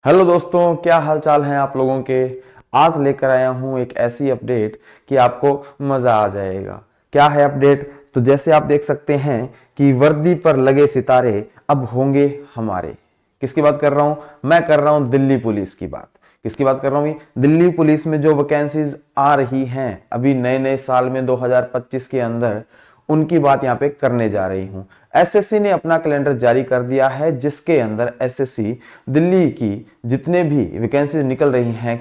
Hello दोस्तों, क्या हाल चाल हैं आप लोगों के। आज लेकर आया हूं एक ऐसी अपडेट कि आपको मजा आ जाएगा। क्या है अपडेट? तो जैसे आप देख सकते हैं कि वर्दी पर लगे सितारे अब होंगे हमारे। किसकी बात कर रहा हूं? मैं कर रहा हूं दिल्ली पुलिस की बात। किसकी बात कर रहा हूं? दिल्ली पुलिस में जो वैकेंसीज आ रही हैं अभी नए नए साल में 2025 के अंदर, उनकी बात यहां पे करने जा रही हूं। एसएससी ने अपना कैलेंडर जारी कर दिया है जिसके अंदर एसएससी दिल्ली की जितने भी वैकेंसीज निकल रही हैं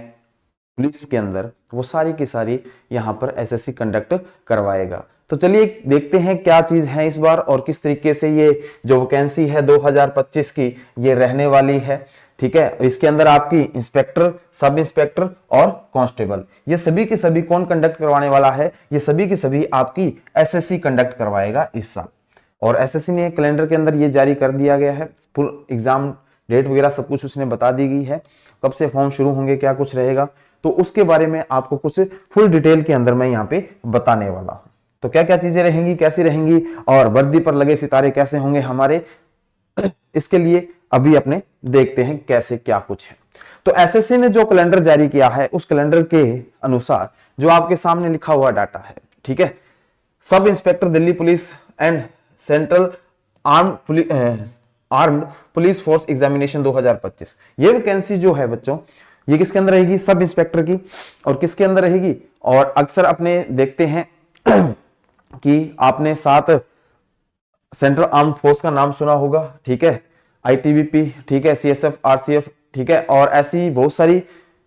पुलिस के अंदर वो सारी की सारी यहां पर एसएससी कंडक्ट करवाएगा। तो चलिए देखते हैं क्या चीज है इस बार और किस तरीके से ये जो वैकेंसी है 2025 की ये रहने वाली है। ठीक है, इसके अंदर आपकी इंस्पेक्टर, सब इंस्पेक्टर और कांस्टेबल, ये सभी के सभी कौन कंडक्ट करवाने वाला है? ये सभी की सभी आपकी एसएससी कंडक्ट करवाएगा इस साल। और एसएससी ने कैलेंडर के अंदर ये जारी कर दिया गया है, फुल एग्जाम डेट वगैरह सब कुछ उसने बता दी गई है, कब से फॉर्म शुरू होंगे, क्या कुछ रहेगा। तो उसके बारे में आपको कुछ फुल डिटेल के अंदर मैं यहाँ पे बताने वाला हूं। तो क्या क्या चीजें रहेंगी, कैसी रहेंगी और वर्दी पर लगे सितारे कैसे होंगे हमारे, इसके लिए अभी अपने देखते हैं कैसे क्या कुछ है। तो एसएससी ने जो कैलेंडर जारी किया है उस कैलेंडर के अनुसार जो आपके सामने लिखा हुआ डाटा है, ठीक है, sub inspector Delhi police and central armed police force examination 2025, ये वैकेंसी जो है बच्चों ये किसके अंदर रहेगी? सब इंस्पेक्टर की। और किसके अंदर रहेगी? और अक्सर अपने देखते हैं कि आपने 7 सेंट्रल आर्म फोर्स का नाम सुना होगा, ठीक है, आईटीबीपी, ठीक है, सीएसएफ, आरसीएफ, ठीक है, और ऐसी बहुत सारी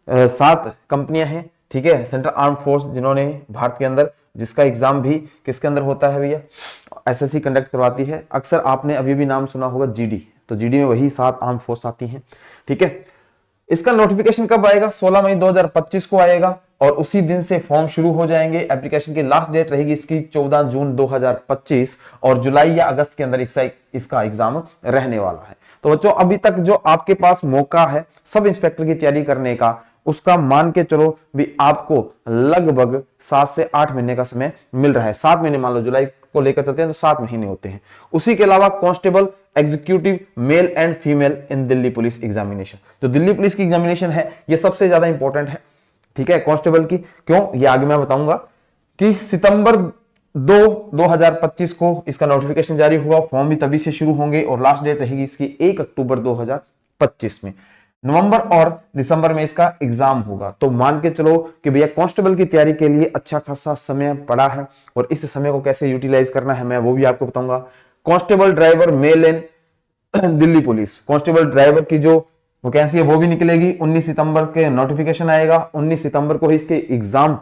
7 कंपनियां हैं, ठीक है, सेंट्रल आर्म फोर्स जिन्होंने भारत के अंदर, जिसका एग्जाम भी किसके अंदर होता है भैया? एसएससी कंडक्ट करवाती है। अक्सर आपने अभी भी नाम सुना होगा जीडी, तो जीडी में वही 7 आर्म फोर्स आती हैं, ठीक है। इसका नोटिफिकेशन कब आएगा? 16 मई 2025 को आएगा और उसी दिन से फॉर्म शुरू हो जाएंगे। एप्लीकेशन की लास्ट डेट रहेगी इसकी 14 जून 2025 और जुलाई या अगस्त के अंदर इसका एग्जाम रहने वाला है। तो बच्चों अभी तक जो आपके पास मौका है सब इंस्पेक्टर की तैयारी करने का, उसका मान के चलो भी आपको लगभग 7 से 8 महीने का समय मिल रहा है। 7 महीने मान लो, जुलाई को लेकर चलते हैं तो 7 महीने होते हैं। उसी के अलावा constable executive male and female in Delhi police examination, जो दिल्ली पुलिस की एग्जामिनेशन है ये सबसे ज्यादा इंपॉर्टेंट है, ठीक है, कांस्टेबल की। क्यों? ये आगे मैं बताऊंगा कि सितंबर 2025 को इसका नोटिफिकेशन जारी हुआ, फॉर्म भी तभी से शुरू होंगे और लास्ट डेट रहेगी इसकी 1 अक्टूबर 2025 में। नवंबर और दिसंबर में इसका एग्जाम होगा। तो मान के चलो कि भैया कांस्टेबल की तैयारी के लिए अच्छा खासा समय पड़ा है और इस समय को कैसे यूटिलाइज करना है मैं वो भी आपको बताऊंगा। कांस्टेबल ड्राइवर मेल इन दिल्ली पुलिस, कांस्टेबल ड्राइवर की जो वैकेंसी है वो भी निकलेगी। 19 सितंबर के नोटिफिकेशन आएगा, 19 सितंबर को ही इसके एग्जाम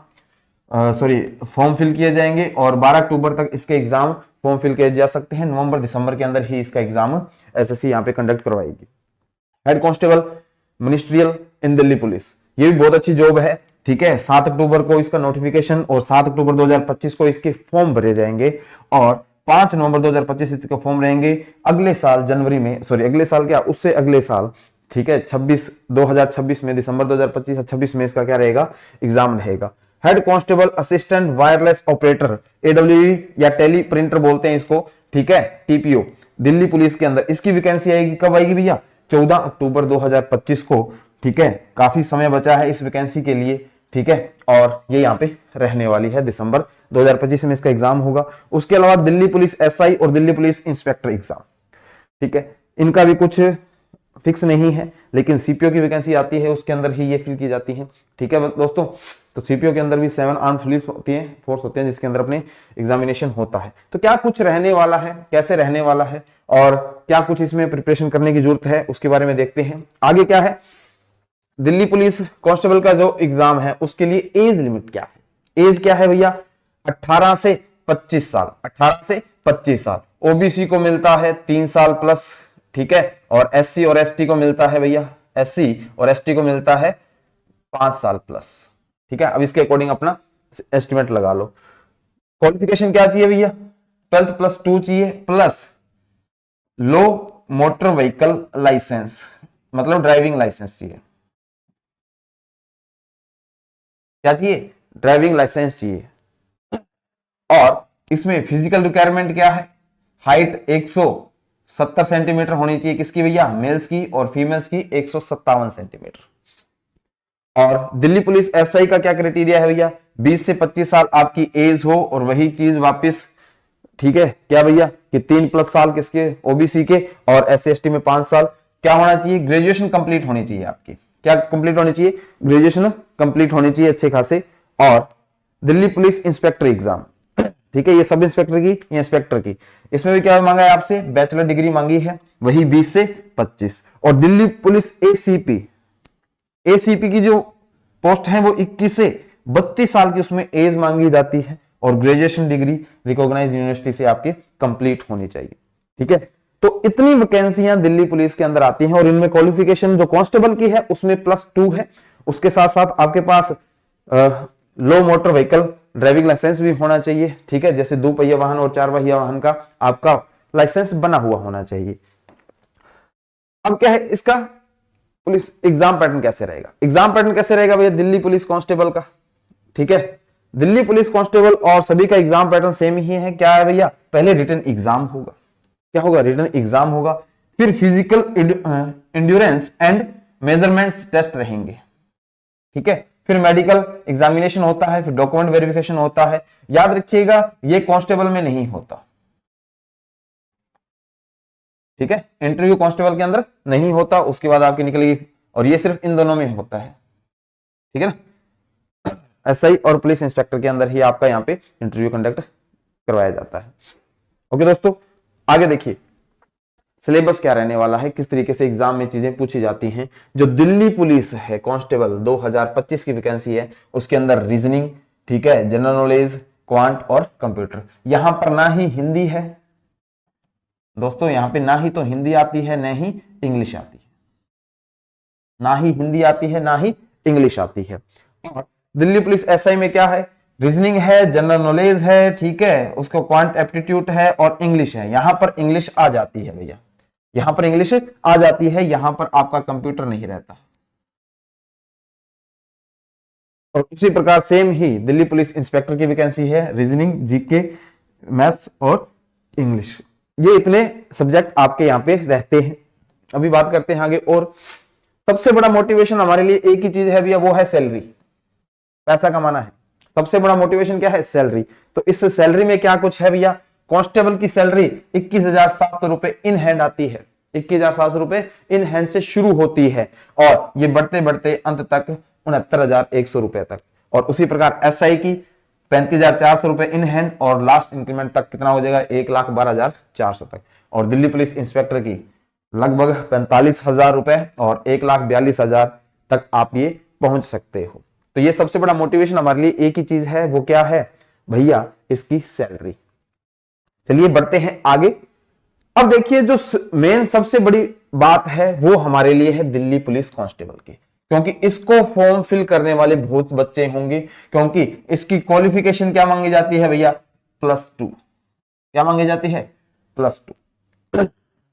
फॉर्म फिल किए जाएंगे और 12 अक्टूबर तक इसके एग्जाम फॉर्म फिल किए जा सकते हैं। नवंबर दिसंबर के अंदर ही इसका एग्जाम एसएससी यहाँ पे कंडक्ट करवाएगी। हेड कांस्टेबल मिनिस्ट्रियल इन दिल्ली पुलिस, ये भी बहुत अच्छी जॉब है, ठीक है। 7 अक्टूबर को इसका नोटिफिकेशन और 7 अक्टूबर 2025 को इसके फॉर्म भरे जाएंगे और 5 नवंबर 2025 इसके फॉर्म रहेंगे। अगले साल जनवरी में, अगले साल क्या, उससे अगले साल, ठीक है, 2026 में, दिसंबर 2025 26 में इसका क्या रहेगा? एग्जाम रहेगा। Head constable assistant wireless operator, AW या टेली प्रिंटर बोलते हैं इसको, ठीक है, टीपीओ, दिल्ली पुलिस के अंदर इसकी वैकेंसी आएगी। कब आएगी भैया? 14 अक्टूबर 2025 को, ठीक है, काफी समय बचा है इस वैकेंसी के लिए, ठीक है, और ये यहाँ पे रहने वाली है। दिसंबर 2025 में इसका एग्जाम होगा। उसके अलावा दिल्ली पुलिस एसआई और दिल्ली पुलिस इंस्पेक्टर एग्जाम, ठीक है, इनका भी कुछ फिक्स नहीं है, लेकिन सीपीओ की वैकेंसी आती है उसके अंदर ही ये फिल की जाती है, ठीक है दोस्तों। तो सीपीओ के अंदर भी 7 आर्म पुलिस होती है, फोर्स होते हैं जिसके अंदर अपने एग्जामिनेशन होता है। तो क्या कुछ रहने वाला है, कैसे रहने वाला है और क्या कुछ इसमें प्रिपरेशन करने की जरूरत है उसके बारे में देखते हैं। आगे क्या है, दिल्ली पुलिस कांस्टेबल का जो एग्जाम है उसके लिए एज लिमिट क्या है? एज क्या है भैया? 18 से 25 साल, 18 से 25 साल। ओबीसी को मिलता है 3 साल प्लस, ठीक है, और एससी और एसटी को मिलता है भैया, एससी और एसटी को मिलता है 5 साल प्लस, ठीक है। अब इसके अकॉर्डिंग अपना एस्टिमेट लगा लो। क्वालिफिकेशन क्या चाहिए भैया? 12 प्लस 2 चाहिए, plus low motor vehicle licence, मतलब ड्राइविंग लाइसेंस चाहिए। क्या चाहिए? ड्राइविंग लाइसेंस चाहिए। और इसमें फिजिकल रिक्वायरमेंट क्या है? हाइट 170 सेंटीमीटर होनी चाहिए किसकी भैया, मेल्स की, और फीमेल्स की 157 सेंटीमीटर। और दिल्ली पुलिस एसआई का क्या क्राइटेरिया है भैया, 20 से 25 साल आपकी एज हो, और वही चीज वापस, ठीक है क्या भैया, कि 3+ साल किसके, ओबीसी के, और एससी एसटी में 5 साल। क्या होना चाहिए, ग्रेजुएशन कंप्लीट होनी चाहिए आपकी, क्या कंप्लीट होनी चाहिए, ग्रेजुएशन कंप्लीट होनी चाहिए अच्छे खासे। और दिल्ली पुलिस इंस्पेक्टर एग्जाम, ठीक है, ये सब इंस्पेक्टर की, ये इंस्पेक्टर की, इसमें भी क्या मांगा है आपसे, बैचलर डिग्री मांगी है, वही 20 से 25। और दिल्ली पुलिस एसीपी, एसीपी की जो पोस्ट है वो 21 से 32 साल की उसमें एज मांगी जाती है, और ग्रेजुएशन डिग्री रिकॉग्नाइज्ड यूनिवर्सिटी से आपकी कंप्लीट होनी चाहिए, ठीक है। तो इतनी वैकेंसियां दिल्ली पुलिस के अंदर आती हैं, और इनमें क्वालिफिकेशन जो कांस्टेबल की है उसमें +2 है, उसके साथ साथ आपके पास लो मोटर व्हीकल ड्राइविंग लाइसेंस भी होना चाहिए, ठीक है, जैसे 2 पहिया वाहन और 4 पहिया वाहन का आपका लाइसेंस बना हुआ होना चाहिए। अब क्या है इसका पुलिस एग्जाम पैटर्न कैसे रहेगा, एग्जाम पैटर्न कैसे रहेगा भैया दिल्ली पुलिस कांस्टेबल का, ठीक है, दिल्ली पुलिस कांस्टेबल और सभी का एग्जाम पैटर्न सेम ही है। क्या है भैया, पहले रिटन एग्जाम होगा, क्या होगा, रिटन एग्जाम होगा, फिर physical endurance and measurements test रहेंगे, ठीक है, फिर मेडिकल एग्जामिनेशन होता है, फिर डॉक्यूमेंट वेरिफिकेशन होता है। याद रखिएगा ये कांस्टेबल में नहीं होता, ठीक है, इंटरव्यू कांस्टेबल के अंदर नहीं होता, उसके बाद आपकी निकलेगी, और ये सिर्फ इन दोनों में होता है, ठीक है ना, एसआई और पुलिस इंस्पेक्टर के अंदर ही आपका यहाँ पे इंटरव्यू कंडक्ट करवाया जाता है। ओके दोस्तों, आगे देखिए सिलेबस क्या रहने वाला है, किस तरीके से एग्जाम में चीजें पूछी जाती हैं। जो दिल्ली पुलिस है कांस्टेबल 2025 की वैकेंसी है, उसके अंदर रीजनिंग, ठीक है, जनरल नॉलेज, क्वांट और कंप्यूटर। यहां पर ना ही हिंदी है दोस्तों, यहां पे ना ही तो हिंदी आती है, ना ही इंग्लिश आती है, ना ही हिंदी आती है, ना ही इंग्लिश आती है। और दिल्ली पुलिस एसआई में क्या है, रीजनिंग है, जनरल नॉलेज है, ठीक है, उसको क्वांट एप्टीट्यूड है और इंग्लिश है। यहां पर इंग्लिश आ जाती है भैया, यहां पर इंग्लिश आ जाती है, यहां पर आपका कंप्यूटर नहीं रहता। और उसी प्रकार सेम ही दिल्ली पुलिस इंस्पेक्टर की वैकेंसी है, रीजनिंग, जीके, मैथ्स और इंग्लिश, ये इतने सब्जेक्ट आपके यहाँ पे रहते हैं। अभी बात करते हैं आगे। और सबसे बड़ा मोटिवेशन हमारे लिए एक ही चीज है भैया, वो है सैलरी, पैसा कमाना है। सबसे बड़ा मोटिवेशन क्या है, सैलरी। तो इस सैलरी में क्या कुछ है भैया, कांस्टेबल की सैलरी 21,700 रुपए इन हैंड आती है, 21,700 रुपए इन हैंड से शुरू होती है, और ये बढ़ते बढ़ते अंत तक 69,100 रुपए तक। और उसी प्रकार एसआई की 35,400 रुपए इन हैंड, और लास्ट इंक्रीमेंट तक कितना हो जाएगा, 1,12,400 तक। और दिल्ली पुलिस इंस्पेक्टर की लगभग 45,000 रुपए और 1,42,000 तक आप ये पहुंच सकते हो। तो ये सबसे बड़ा मोटिवेशन हमारे लिए एक ही चीज है, वो क्या है भैया, इसकी सैलरी। चलिए बढ़ते हैं आगे। अब देखिए जो मेन सबसे बड़ी बात है वो हमारे लिए है दिल्ली पुलिस कांस्टेबल की, क्योंकि इसको फॉर्म फिल करने वाले बहुत बच्चे होंगे, क्योंकि इसकी क्वालिफिकेशन क्या मांगी जाती है भैया, +2। क्या मांगी जाती है, +2,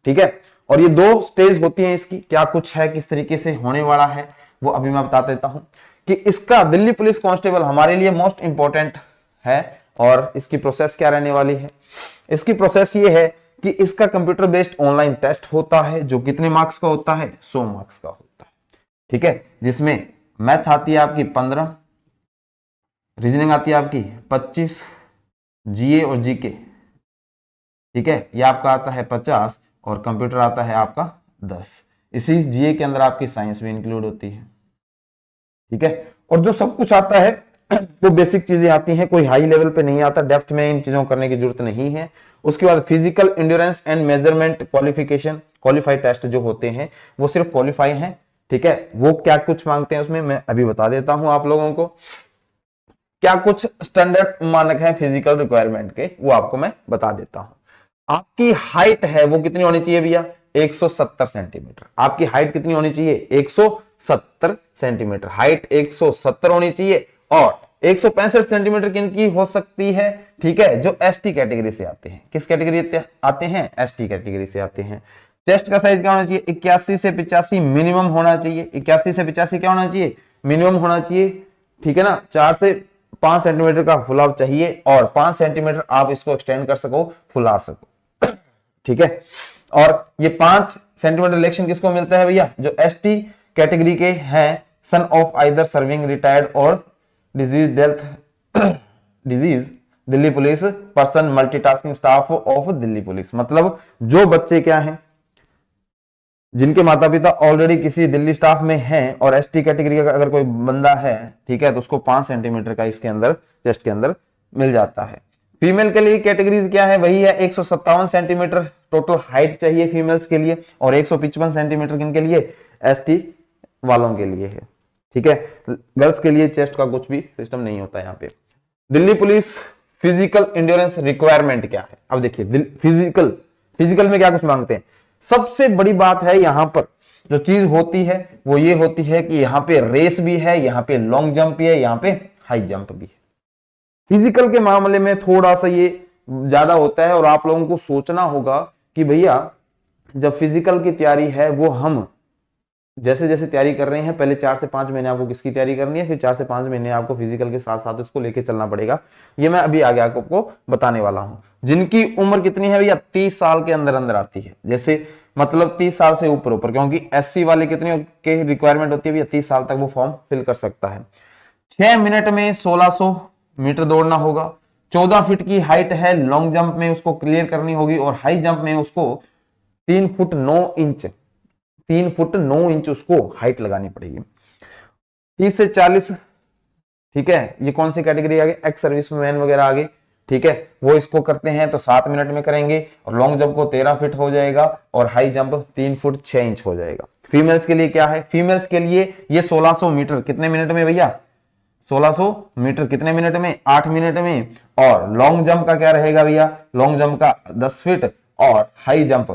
ठीक है। और ये 2 स्टेज होती है इसकी, क्या कुछ है, किस तरीके से होने वाला है, वो अभी मैं बता देता हूं। कि इसका दिल्ली पुलिस कांस्टेबल हमारे लिए मोस्ट इंपॉर्टेंट है, और इसकी प्रोसेस क्या रहने वाली है। इसकी प्रोसेस ये है कि इसका कंप्यूटर बेस्ड ऑनलाइन टेस्ट होता है, जो कितने मार्क्स का होता है, 100 मार्क्स का होता है, ठीक है, जिसमें मैथ आती है आपकी 15, रीजनिंग आती है आपकी 25, जीए और जीके, ठीक है, ये आपका आता है 50, और कंप्यूटर आता है आपका 10। इसी जीए के अंदर आपकी साइंस भी इंक्लूड होती है, ठीक है। और जो सब कुछ आता है वो बेसिक चीजें आती हैं, कोई हाई लेवल पे नहीं आता, डेप्थ में इन चीजों करने की जरूरत नहीं है। उसके बाद physical endurance and measurement qualification, qualify test जो होते हैं वो सिर्फ क्वालिफाई हैं, ठीक है। वो क्या कुछ मांगते हैं उसमें मैं अभी बता देता हूं आप लोगों को, क्या कुछ स्टैंडर्ड मानक है फिजिकल रिक्वायरमेंट के, वो आपको मैं बता देता हूं। आपकी हाइट है वो कितनी होनी चाहिए भैया, 170 सेंटीमीटर। आपकी हाइट कितनी होनी चाहिए, 170 सेंटीमीटर, हाइट 170 होनी चाहिए। और 165 सेंटीमीटर किनकी हो सकती है, ठीक है, जो एसटी कैटेगरी से आते हैं। किस कैटेगरी आते हैं, एसटी कैटेगरी से आते हैं। चेस्ट का साइज क्या होना चाहिए, 81 से 85 मिनिमम होना चाहिए। 81 से 85 क्या होना चाहिए, मिनिमम होना चाहिए, ठीक है ना। 4 से 5 सेंटीमीटर का फुलाव चाहिए, और 5 सेंटीमीटर आप इसको एक्सटेंड कर सको, फुला सको, ठीक है। और ये 5 सेंटीमीटर रिलैक्सेशन किसको मिलता है भैया, जो एसटी कैटेगरी के हैं, son of either serving retired और disease death disease Delhi police person multitasking staff of Delhi police. मतलब जो बच्चे क्या हैं, जिनके माता पिता ऑलरेडी किसी दिल्ली स्टाफ में हैं और एसटी कैटेगरी का अगर कोई बंदा है, ठीक है, तो उसको 5 सेंटीमीटर का इसके अंदर चेस्ट के अंदर मिल जाता है। फीमेल के लिए कैटेगरीज क्या है, वही है 157 सेंटीमीटर टोटल हाइट चाहिए फीमेल्स के लिए, और 155 सेंटीमीटर किन के लिए, एसटी वालों के लिए है, ठीक है। गर्ल्स के लिए चेस्ट का कुछ भी सिस्टम नहीं होता यहाँ पे। Delhi police physical endurance requirement क्या है, अब देखिए फिजिकल में क्या कुछ मांगते हैं। सबसे बड़ी बात है यहां पर जो चीज होती है वो ये होती है कि यहां पे रेस भी है, यहां पे लॉन्ग जंप भी है, यहां पे हाई जंप भी है। फिजिकल के मामले में थोड़ा सा ये ज्यादा होता है, और आप लोगों को सोचना होगा कि भैया जब फिजिकल की तैयारी है वो हम जैसे जैसे तैयारी कर रहे हैं, पहले 4 से 5 महीने आपको किसकी तैयारी करनी है, फिर 4 से 5 महीने आपको फिजिकल के साथ साथ उसको लेके चलना पड़ेगा। ये मैं अभी आगे आपको बताने वाला हूं। जिनकी उम्र कितनी है भैया, 30 साल के अंदर अंदर आती है, जैसे मतलब 30 साल से ऊपर क्योंकि एससी वाले कितने के रिक्वायरमेंट होती है भैया, 30 साल तक वो फॉर्म फिल कर सकता है। 6 मिनट में 1600 मीटर दौड़ना होगा। 14 फीट की हाइट है, लॉन्ग जंप में उसको क्लियर करनी होगी, और हाई जंप में उसको 3 फुट 9 इंच उसको हाइट लगानी पड़ेगी। 30 से 40, ठीक है, ये कौन सी कैटेगरी आ गई, एक्स सर्विसमैन वगैरह आ गई, ठीक है, वो इसको करते हैं तो 7 मिनट में करेंगे, और लॉन्ग जंप को 13 फीट हो जाएगा, और हाई जंप 3 फुट 6 इंच हो जाएगा। फीमेल्स के लिए क्या है, फीमेल्स के लिए ये 1600 मीटर कितने मिनट में भैया, 1600 मीटर कितने मिनट में, 8 मिनट में। और लॉन्ग जंप का क्या रहेगा भैया, लॉन्ग जंप का 10 फीट, और हाई जंप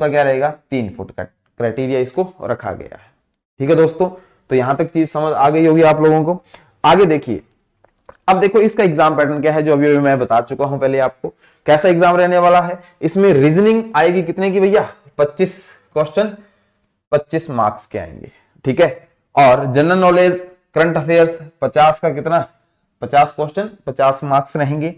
का क्या रहेगा, 3 फुट का क्राइटेरिया इसको रखा गया है। ठीक है दोस्तों, तो यहां तक चीज समझ आ गई होगी आप लोगों को। आगे देखिए, अब देखो इसका एग्जाम पैटर्न क्या है, जो अभी मैं बता चुका हूं पहले आपको। कैसा एग्जाम रहने वाला है, इसमें रीजनिंग आएगी कितने की भैया, 25 क्वेश्चन 25 मार्क्स के आएंगे, ठीक है। और जनरल नॉलेज करंट अफेयर्स 50 का कितना, 50 क्वेश्चन 50 मार्क्स रहेंगे।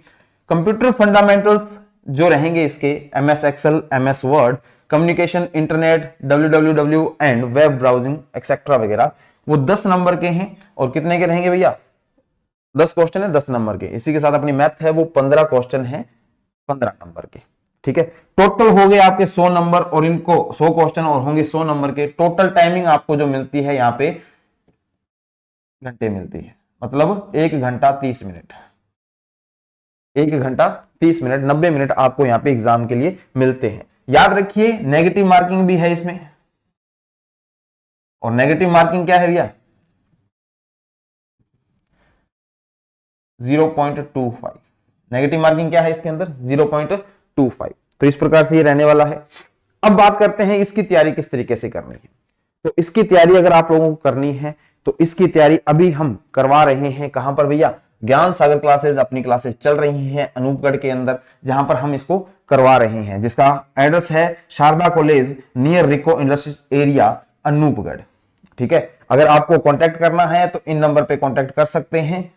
कंप्यूटर फंडामेंटल्स जो रहेंगे इसके, MS Excel, MS Word, communication, internet, www and web browsing etcetera वगैरह, वो 10 नंबर के हैं। और कितने के रहेंगे भैया, 10 क्वेश्चन है 10 नंबर के। इसी के साथ अपनी मैथ है वो 15 क्वेश्चन है 15 नंबर के, ठीक है। टोटल हो गए आपके 100 नंबर, और इनको 100 क्वेश्चन और होंगे 100 नंबर के। टोटल टाइमिंग आपको जो मिलती है यहाँ पे घंटे मिलती है, मतलब 1 घंटा 30 मिनट, 1 घंटा 30 मिनट, 90 मिनट आपको यहाँ पे एग्जाम के लिए मिलते हैं। याद रखिए नेगेटिव मार्किंग भी है इसमें, और नेगेटिव मार्किंग क्या है भैया, 0.25। नेगेटिव मार्किंग क्या है इसके अंदर, 0.25। तो इस प्रकार से ये रहने वाला है। अब बात करते हैं इसकी तैयारी किस तरीके से करनी है। तो इसकी तैयारी अगर आप लोगों को करनी है तो इसकी तैयारी अभी हम करवा रहे हैं कहां पर भैया, ज्ञान सागर क्लासेस, अपनी क्लासेस चल रही हैं अनूपगढ़ के अंदर, जहां पर हम इसको करवा रहे हैं, जिसका एड्रेस है शारदा कॉलेज नियर रिको इंडस्ट्रियल एरिया अनूपगढ़, ठीक है। अगर आपको कांटेक्ट करना है तो इन नंबर पे कांटेक्ट कर सकते हैं,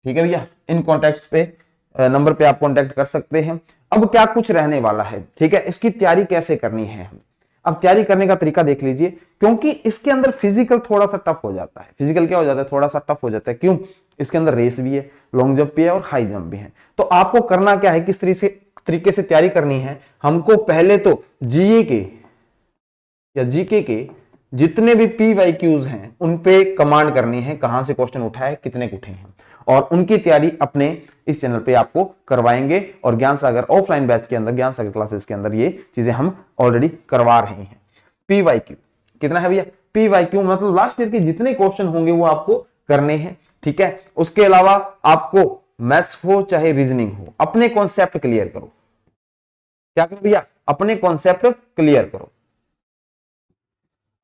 ठीक है भैया। इन कॉन्टेक्ट पे नंबर पे आप कांटेक्ट कर सकते हैं। अब क्या कुछ रहने वाला है, ठीक है, इसकी तैयारी कैसे करनी है हम। अब तैयारी करने का तरीका देख लीजिए, क्योंकि इसके अंदर फिजिकल थोड़ा सा टफ हो जाता है। फिजिकल क्या हो जाता है, थोड़ा सा टफ हो जाता है, क्यों, इसके अंदर रेस भी है, लॉन्ग जंप भी है, और हाई जंप भी है। तो आपको करना क्या है, किस तरीके से तैयारी करनी है, हमको पहले तो जीए के या जीके के जितने भी PYQs हैं उन पे कमांड करनी है, कहां से क्वेश्चन उठा है, कितने उठे हैं, और उनकी तैयारी अपने इस चैनल पे आपको करवाएंगे। और ज्ञान सागर ऑफलाइन बैच के अंदर, ज्ञान सागर क्लासेस के अंदर ये चीजें हम ऑलरेडी करवा रहे हैं। PYQ कितना है भैया, PYQ मतलब लास्ट ईयर के जितने क्वेश्चन होंगे वो आपको करने हैं, ठीक है। उसके अलावा आपको मैथ्स हो चाहे रीजनिंग हो, अपने कॉन्सेप्ट क्लियर करो। क्या करो भैया, अपने कॉन्सेप्ट क्लियर करो।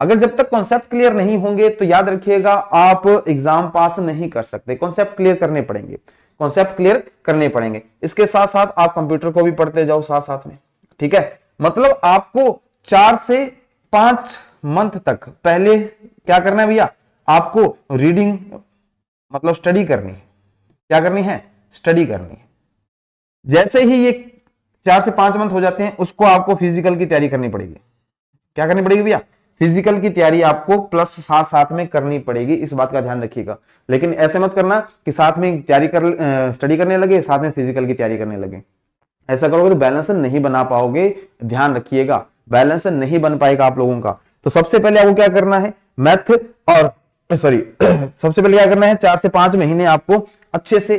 अगर जब तक कॉन्सेप्ट क्लियर नहीं होंगे तो याद रखिएगा आप एग्जाम पास नहीं कर सकते। कॉन्सेप्ट क्लियर करने पड़ेंगे, कॉन्सेप्ट क्लियर करने पड़ेंगे। इसके साथ साथ आप कंप्यूटर को भी पढ़ते जाओ साथ साथ में, ठीक है। मतलब आपको 4 से 5 मंथ तक पहले क्या करना है भैया, आपको रीडिंग मतलब स्टडी करनी है, क्या करनी है, स्टडी करनी है। जैसे ही ये 4 से 5 मंथ हो जाते हैं, उसको आपको फिजिकल की तैयारी करनी पड़ेगी। क्या करनी पड़ेगी भैया, फिजिकल की तैयारी आपको प्लस साथ साथ में करनी पड़ेगी, इस बात का ध्यान रखिएगा। लेकिन ऐसे मत करना कि साथ में तैयारी कर स्टडी करने लगे, साथ में फिजिकल की तैयारी करने लगे। ऐसा करोगे तो बैलेंस नहीं बना पाओगे, ध्यान रखिएगा, बैलेंस नहीं बन पाएगा आप लोगों का। तो सबसे पहले आपको क्या करना है, मैथ और सबसे पहले क्या करना है, 4 से 5 महीने आपको अच्छे से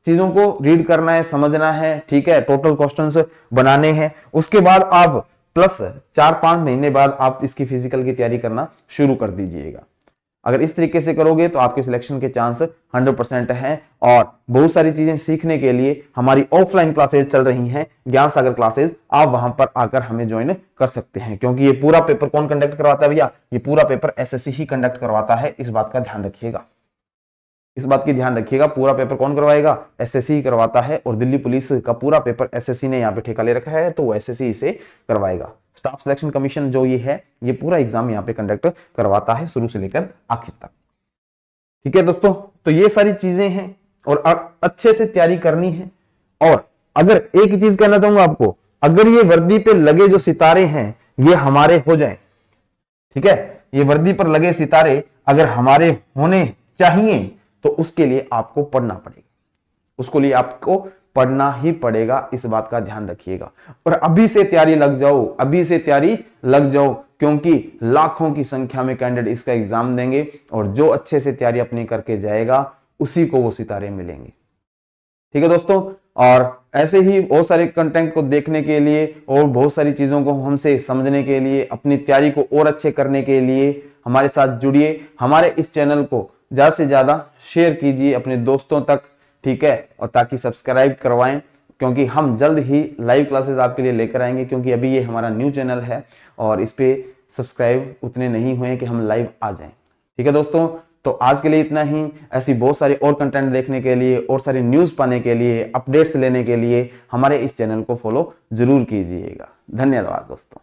चीजों को रीड करना है, समझना है, ठीक है, टोटल क्वेश्चंस बनाने हैं। उसके बाद आप प्लस 4-5 महीने बाद आप इसकी फिजिकल की तैयारी करना शुरू कर दीजिएगा। अगर इस तरीके से करोगे तो आपके सिलेक्शन के चांस 100% हैं। और बहुत सारी चीजें सीखने के लिए हमारी ऑफलाइन क्लासेज चल रही हैं, ज्ञान सागर क्लासेज, आप वहां पर आकर हमें ज्वाइन कर सकते हैं। क्योंकि ये पूरा पेपर कौन कंडक्ट करवाता है भैया, ये पूरा पेपर एसएससी ही कंडक्ट करवाता है, इस बात का ध्यान रखिएगा, इस बात की ध्यान रखिएगा। पूरा पेपर कौन करवाएगा, एसएससी ही करवाता है। और दिल्ली पुलिस का पूरा पेपर एसएससी ने यहाँ पे ठेका ले रखा है, तो वो एसएससी इसे करवाएगा। स्टाफ सिलेक्शन कमीशन जो ये है, ये पूरा एग्जाम यहाँ पे कंडक्ट करवाता है शुरू से लेकर आखिर तक। ठीक है दोस्तों, तो ये सारी चीजें हैं और अच्छे से तैयारी करनी है। और अगर एक चीज कहना चाहूंगा आपको, अगर ये वर्दी पे लगे जो सितारे हैं ये हमारे हो जाएं, ठीक है, ये वर्दी पर लगे सितारे अगर हमारे होने चाहिए तो उसके लिए आपको पढ़ना पड़ेगा, उसको लिए आपको पढ़ना ही पड़ेगा, इस बात का ध्यान रखिएगा। और अभी से तैयारी लग जाओ, अभी से तैयारी लग जाओ, क्योंकि लाखों की संख्या में कैंडिडेट इसका एग्जाम देंगे और जो अच्छे से तैयारी अपनी करके जाएगा उसी को वो सितारे मिलेंगे। ठीक है दोस्तों, और ऐसे ही बहुत सारे कंटेंट को देखने के लिए और बहुत सारी चीजों को हमसे समझने के लिए, अपनी तैयारी को और अच्छे करने के लिए हमारे साथ जुड़िए। हमारे इस चैनल को ज्यादा से ज्यादा शेयर कीजिए अपने दोस्तों तक, ठीक है, और ताकि सब्सक्राइब करवाएं, क्योंकि हम जल्द ही लाइव क्लासेस आपके लिए लेकर आएंगे। क्योंकि अभी ये हमारा न्यू चैनल है और इस पे सब्सक्राइब उतने नहीं हुए कि हम लाइव आ जाएं। ठीक है दोस्तों, तो आज के लिए इतना ही। ऐसी बहुत सारे और कंटेंट देखने के लिए और सारी न्यूज पाने के लिए, अपडेट्स लेने के लिए हमारे इस चैनल को फॉलो जरूर कीजिएगा। धन्यवाद दोस्तों।